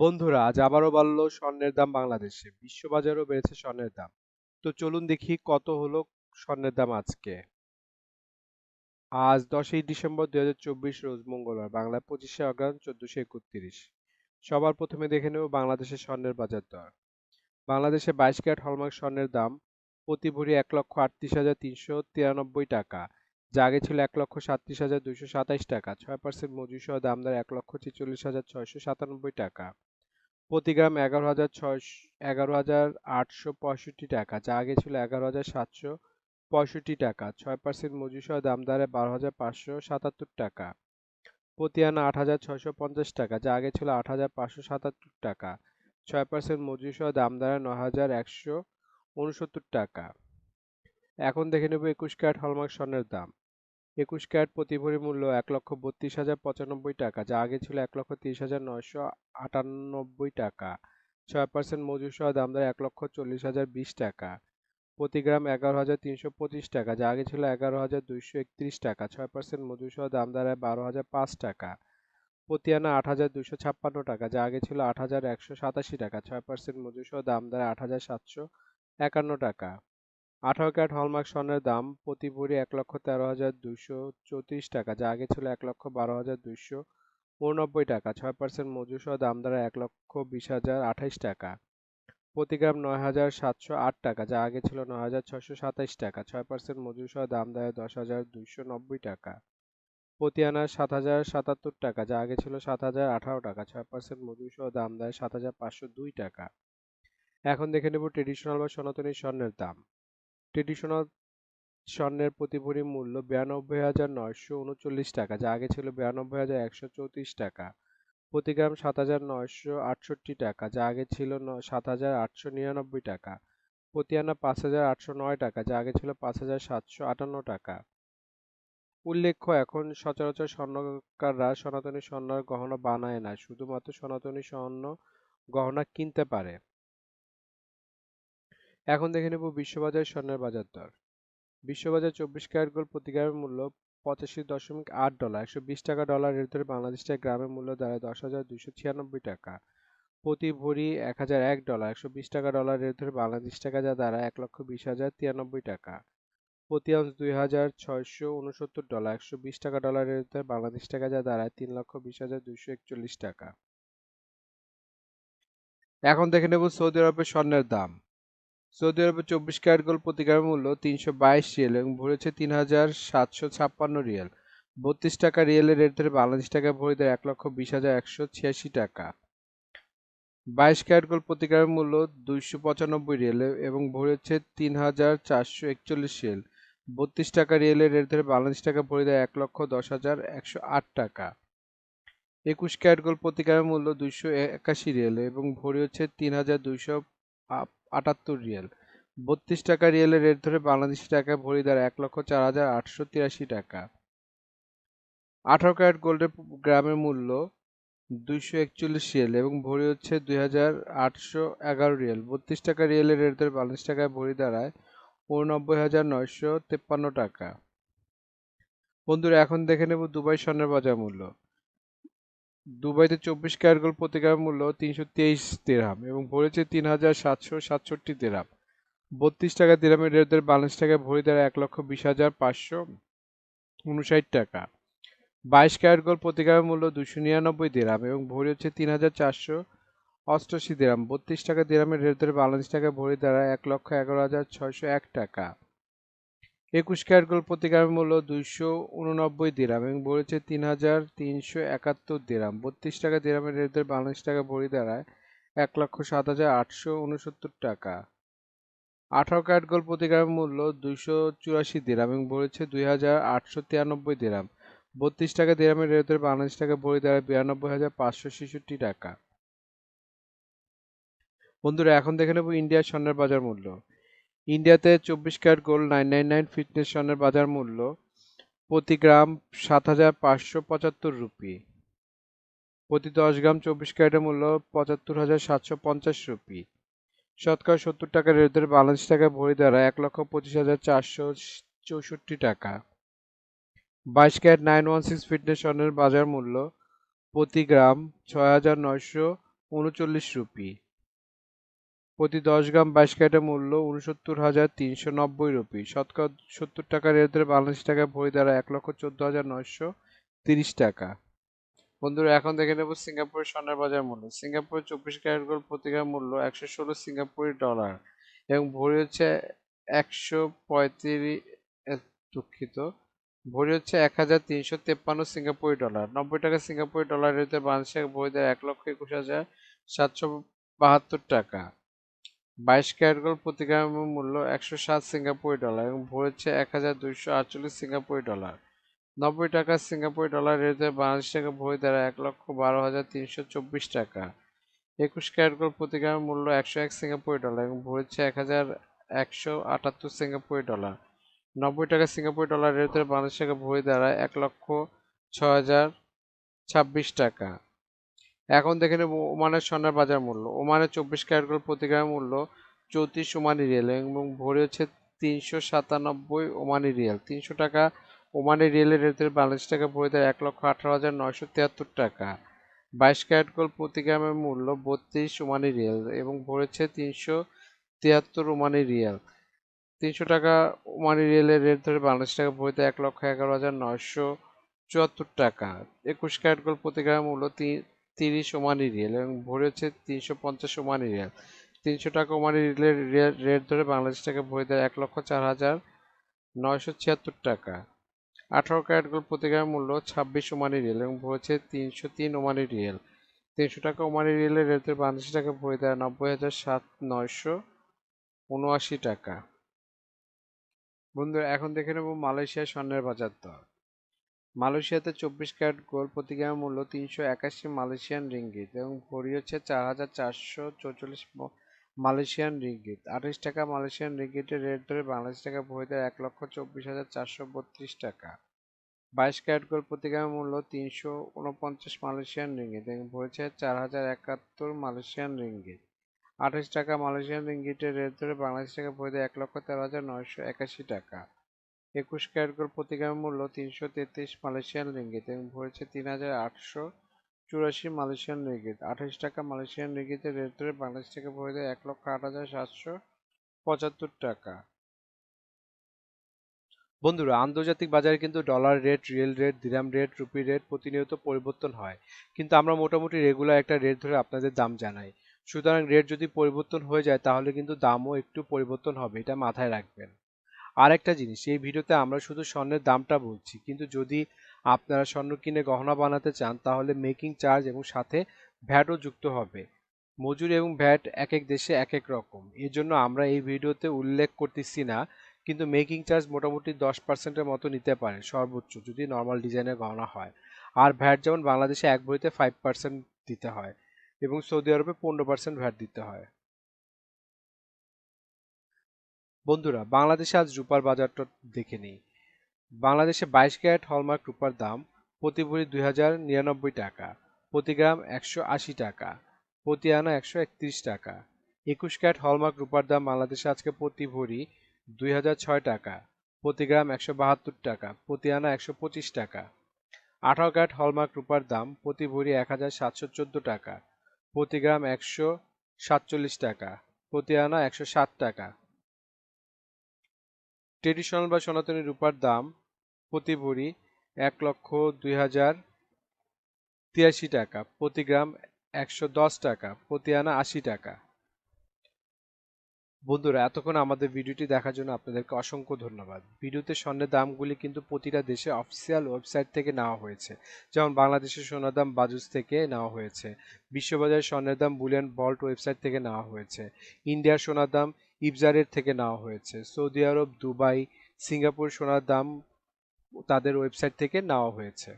বন্ধুরা, আজ আবারও বাড়ল স্বর্ণের দাম বাংলাদেশে। বিশ্ববাজারেও বেড়েছে স্বর্ণের দাম। তো চলুন দেখি কত হলো স্বর্ণের দাম আজকে। আজ 10ই ডিসেম্বর 2024, রোজ মঙ্গলবার, বাংলায় 25শে অগ্রহায়ণ 1431। সবার প্রথমে দেখে নেব বাংলাদেশের স্বর্ণের বাজার দর। বাংলাদেশে 22 ক্যারেট হলমার্ক স্বর্ণের দাম প্রতি ভরি 1,38,393 টাকা, যা আগে ছিল 1,37,227 টাকা। 6% মজুরি সহ দামদার 1,46,697 টাকা। প্রতি গ্রাম 11,865 টাকা, যা আগে ছিল 11,765 টাকা। 6% মজুরি সহ দাম দাঁড়ায় 12,577 টাকা। প্রতি আনা 8,650 টাকা, যা আগে ছিল 8,577 টাকা। 6% মজুরি সহ দাম দাঁড়ায় 9,169 টাকা। এখন দেখে নেব 21 ক্যারেট হলমার্ক স্বর্ণের দাম। 21 ক্যারেট প্রতি ভরি মূল্য 1,32,095 টাকা, যা আগে ছিল 1,30,998 টাকা। 6% মজুরি সহ দাম দর 1,40,020 টাকা। প্রতি গ্রাম 11,325 টাকা, যা আগে ছিল 11,231 টাকা। 6% মজুরি সহ দাম দাঁড়ায় 12,005 টাকা। প্রতি আনা 8,256 টাকা, যা আগে ছিল 8,187 টাকা। 6% মজুরি সহ দাম দাঁড়ায় 8,751 টাকা। 18 ক্যারেট হলমার্ক স্বর্ণের দাম প্রতি ভরি 1,13,234 টাকা, যা আগে ছিল 1,12,289 টাকা। 6% মজুরি সহ দাম দাঁড়ায় 1,20,028 টাকা। প্রতি গ্রাম 9,708 টাকা, যা আগে ছিল 9,627 টাকা। 6% মজুরি সহ দাম দাঁড়ায় 10,290 টাকা। প্রতি আনা 7,077 টাকা, যা আগে ছিল 7,018 টাকা। 6% মজুরি সহ দাম দাঁড়ায় 7,502 টাকা। এখন দেখে নেব ট্রেডিশনাল বা সনাতনী স্বর্ণের দাম। ট্রেডিশনাল স্বর্ণের প্রতি ভরি মূল্য 92,939 টাকা, যা আগে ছিল 92,134 টাকা। প্রতি গ্রাম 7,968 টাকা, যা আগে ছিল 7,899 টাকা। প্রতি আনা 5,809 টাকা, যা আগে ছিল 5,758 টাকা। উল্লেখ্য, এখন সচরাচর স্বর্ণকাররা সনাতনী স্বর্ণের গহনা বানায় না, শুধুমাত্র সনাতনী স্বর্ণ গহনা কিনতে পারে। এখন দেখে নেব বিশ্ববাজার স্বর্ণের বাজার দর। বিশ্ববাজার 24 ক্যারেট গোল্ড প্রতি গ্রামের মূল্য $85.8, 120 টাকা ডলার রেট ধরে বাংলাদেশ টাকায় গ্রামের মূল্য দাঁড়ায় 10,296 টাকা। প্রতি ভরি $1,001, 120 টাকা ডলার রেট ধরে বাংলাদেশ টাকা, যা দাঁড়ায় 1,20,093 টাকা। প্রতি আউন্স $2,669, 120 টাকা ডলার রেট ধরে বাংলাদেশ টাকা, যা দাঁড়ায় 3,20,241 টাকা। এখন দেখে নেব সৌদি আরবের স্বর্ণের দাম। সৌদি আরবে 24 ক্যারেট গোল্ড প্রতি গ্রামের মূল্য 322 রিয়াল এবং ভরেছে 3,756 রিয়াল। 32 টাকা রিয়েলের রেট ধরে বাংলাদেশ টাকায় ভরি দেয় 1,20,186 টাকা। 22 ক্যারেট গোল্ড প্রতি গ্রামের মূল্য 295 রিয়াল এবং ভরেছে 3,441 রিয়াল। 32 টাকা রিয়েলের রেট ধরে বাংলাদেশ টাকায় ভরি দেয় 1,10,108 টাকা। 21 ক্যারেট গোল্ড প্রতি গ্রামের মূল্য 281 রিয়াল এবং ভরি হচ্ছে 3,278 রিয়াল। 32 টাকা রিয়েলের রেট ধরে বাংলাদেশি টাকায় ভরি দাঁড়ায় 1,04,883 টাকা। 18 ক্যারেট গোল্ডের গ্রামের মূল্য 241 রিয়াল এবং ভরি হচ্ছে 2,811 রিয়াল। 32 টাকা রিয়েলের রেট ধরে বাংলাদেশ টাকায় ভরি দাঁড়ায় 89,953 টাকা। বন্ধুরা, এখন দেখে নেব দুবাই স্বর্ণের বাজার মূল্য। দুবাইতে 24 ক্যারেট গোল্ড প্রতি গ্রামের মূল্য 323 দিরহাম এবং ভরেছে 3,767 দিরহাম। 32 টাকা দিরহামের রেট ধরে বাংলাদেশ টাকায় ভরি দাঁড়ায় 1,20,559 টাকা। 22 ক্যারেট গোল্ড প্রতি গ্রামের মূল্য 299 দিরহাম এবং ভরি হচ্ছে 3,488 দিরহাম। 32 টাকা দিরহামের রেট ধরে বাংলাদেশ টাকায় ভরি দাঁড়ায় 1,11,601 টাকা। 21 ক্যারেট গোল্ড প্রতি গ্রামের মূল্য 289 দিরহাম এবং ভরেছে 3,371 দিরহাম। 32 টাকা দিরহামের রেট ধরে বাংলাদেশ টাকায় ভরি দাঁড়ায় 1,07,869 টাকা। 18 ক্যারেট গোল্ড প্রতি গ্রামের মূল্য 284 দিরহাম এবং ভরেছে 2,893 দিরহাম। 32 টাকা দিরহামের রেট ধরে বাংলাদেশ টাকায় ভরি দাঁড়ায় 92,566 টাকা। বন্ধুরা, এখন দেখে নেব ইন্ডিয়ার স্বর্ণের বাজার মূল্য। ইন্ডিয়াতে 24 ক্যারেট গোল্ড 999 ফিটনেস স্বর্ণের বাজার মূল্য প্রতি গ্রাম 7,575 রুপি। প্রতি 10 গ্রাম 24 ক্যারেটের মূল্য 75,750 রুপি। শতকরা 70 টাকা রেট ধরে বাংলাদেশ টাকায় ভরি দাঁড়ায় 1,25,464 টাকা। 22 ক্যারেট 916 ফিটনেস স্বর্ণের বাজার মূল্য প্রতি গ্রাম 6,919 39 রুপি। প্রতি 10 গ্রাম 22 ক্যারেটের মূল্য 69,390 রুপি। শতকরা 70 টাকা রেট ধরে বাংলাদেশি টাকায় ভরি দ্বারা 1,14,930 টাকা। বন্ধুরা এখন দেখে নেব সিঙ্গাপুরের স্বর্ণের বাজার মূল্য। সিঙ্গাপুরের 24 ক্যারেট গোল্ড প্রতি গ্রাম মূল্য 116 সিঙ্গাপুরি ডলার এবং ভরি হচ্ছে 135 দুঃখিত, ভরি হচ্ছে 1,353 সিঙ্গাপুরি ডলার। 90 টাকা সিঙ্গাপুরি ডলার রেটে বাংলাদেশে ভরি দেয় 1,21,772 টাকা। 22 ক্যারেট গোল্ড প্রতি গ্রামের মূল্য 107 সিঙ্গাপুরি ডলার এবং ভরি হচ্ছে 1,248 সিঙ্গাপুরি ডলার। 90 টাকা সিঙ্গাপুরি ডলার রেটে বাংলাদেশ টাকা ভরি দ্বারা 1,12,324 টাকা। 21 ক্যারেট গোল্ড প্রতি গ্রামের মূল্য 101 সিঙ্গাপুরি ডলার এবং ভরি হচ্ছে 1,178 সিঙ্গাপুরি ডলার। 90 টাকা সিঙ্গাপুরি ডলার রেটে বাংলাদেশ টাকা ভরি দ্বারা 1,06,026 টাকা। এখন দেখে নেব ওমানের স্বর্ণের বাজার মূল্য। ওমানের 24 ক্যারেট গোল্ড প্রতি গ্রামের মূল্য 34 ওমানি রিয়াল এবং ভরি হচ্ছে 397 ওমানি রিয়াল। 300 টাকা ওমানি রিয়ালের রেটে বাংলাদেশ টাকা ভরি দেয় 1,18,973 টাকা। 22 ক্যারেট গোল্ড প্রতি গ্রামের মূল্য 32 ওমানি রিয়াল এবং ভরি হচ্ছে 373 ওমানি রিয়াল। 300 টাকা ওমানি রিয়ালের রেট ধরে বাংলাদেশ টাকা ভরি দেয় 1,11,974 টাকা। 21 ক্যারেট গোল্ড প্রতি গ্রামের মূল্য 30 ওমানি রিয়াল এবং ভরি হচ্ছে 350 ওমানি রিয়াল। 300 টাকা ওমানি রিয়ালের রেট ধরে বাংলাদেশ টাকা ভরি দেয় 1,04,976 টাকা। 18 ক্যারেট গোল্ড প্রতি গ্রামের মূল্য 26 ওমানি রিয়াল এবং ভরি হচ্ছে 303 ওমানি রিয়াল। 300 টাকা ওমানি রিয়ালের রেট ধরে বাংলাদেশ টাকা ভরি দেয় 90,979 টাকা। বন্ধুরা এখন দেখে নেব মালয়েশিয়ার স্বর্ণের বাজার দর। মালয়েশিয়াতে 24 ক্যারেট গোল্ড প্রতি গ্রামের মূল্য 381 মালয়েশিয়ান রিঙ্গিত এবং ভরি হচ্ছে 4,444 মালয়েশিয়ান রিঙ্গিত। 28 টাকা মালয়েশিয়ান রিঙ্গিতের রেট ধরে বাংলাদেশ টাকা ভরি দেয় 1,24,432 টাকা। 22 ক্যারেট গোল্ড প্রতি গ্রামের মূল্য 349 মালয়েশিয়ান রিঙ্গিত এবং ভরেছে 4,071 মালয়েশিয়ান রিঙ্গিত। 28 টাকা মালয়েশিয়ান রিঙ্গিতের রেট ধরে বাংলাদেশ টাকা ভরি দেয় 1,13,981 টাকা। 21 ক্যারেট গোল্ড প্রতি গ্রামের মূল্য 333 মালয়েশিয়ান রিঙ্গিত এবং ভরেছে 3,884 মালয়েশিয়ান রিঙ্গিত। 28 টাকা মালয়েশিয়ান রিঙ্গিতের রেট ধরে বাংলাদেশ টাকা ভরি দেয় 1,08,775 টাকা। বন্ধুরা আন্তর্জাতিক বাজারে কিন্তু ডলার রেট, রিয়েল রেট, দিরহাম রেট, রুপি রেট প্রতিনিয়ত পরিবর্তন হয়, কিন্তু আমরা মোটামুটি রেগুলার একটা রেট ধরে আপনাদের দাম জানাই। সুতরাং রেট যদি পরিবর্তন হয়ে যায় তাহলে কিন্তু দামও একটু পরিবর্তন হবে, এটা মাথায় রাখবেন। আর একটা জিনিস, এই ভিডিওতে আমরা শুধু স্বর্ণের দামটা বলছি, কিন্তু যদি আপনারা স্বর্ণ কিনে গহনা বানাতে চান তাহলে মেকিং চার্জ এবং সাথে ভ্যাটও যুক্ত হবে। মজুরি এবং ভ্যাট এক এক দেশে এক এক রকম, এর জন্য আমরা এই ভিডিওতে উল্লেখ করতেছি না, কিন্তু মেকিং চার্জ মোটামুটি 10%-এর মতো নিতে পারে সর্বোচ্চ যদি নর্মাল ডিজাইনের গহনা হয়। আর ভ্যাট যেমন বাংলাদেশে এক ভরিতে 5% দিতে হয় এবং সৌদি আরবে 15% ভ্যাট দিতে হয়। বন্ধুরা বাংলাদেশে আজ রূপার বাজারটা দেখে নিই। বাংলাদেশে 22 ক্যারেট হলমার্ক রূপার দাম প্রতি ভরি 2,099 টাকা, প্রতি গ্রাম 180 টাকা, প্রতি আনা 131 টাকা। 21 ক্যারেট হলমার্ক রূপার দাম বাংলাদেশে আজকে প্রতি ভরি 2,006 টাকা, প্রতি গ্রাম 172 টাকা, প্রতি আনা 125 টাকা। 18 ক্যারেট হলমার্ক রূপার দাম প্রতি ভরি 1,714 টাকা, প্রতি গ্রাম 147 টাকা, প্রতি আনা 160 টাকা। ট্রেডিশনাল বা সনাতনী রূপার দাম প্রতি ভরি 1,02,083 টাকা, প্রতি গ্রাম 110 টাকা, প্রতি আনা 80 টাকা। বন্ধুরা এতক্ষণ আমাদের ভিডিওটি দেখার জন্য আপনাদেরকে অসংখ্য ধন্যবাদ। ভিডিওতে স্বর্ণের দামগুলি কিন্তু প্রতিটা দেশে অফিসিয়াল ওয়েবসাইট থেকে নেওয়া হয়েছে, যেমন বাংলাদেশের সোনার দাম বাজুস থেকে নেওয়া হয়েছে, বিশ্ববাজারের স্বর্ণের দাম বুলিয়ান ভল্ট ওয়েবসাইট থেকে নেওয়া হয়েছে, ইন্ডিয়ার সোনার দাম ইবজারের থেকে নেওয়া হয়েছে, সৌদি আরব, দুবাই, সিঙ্গাপুর সোনার দাম তাদের ওয়েবসাইট থেকে নেওয়া হয়েছে।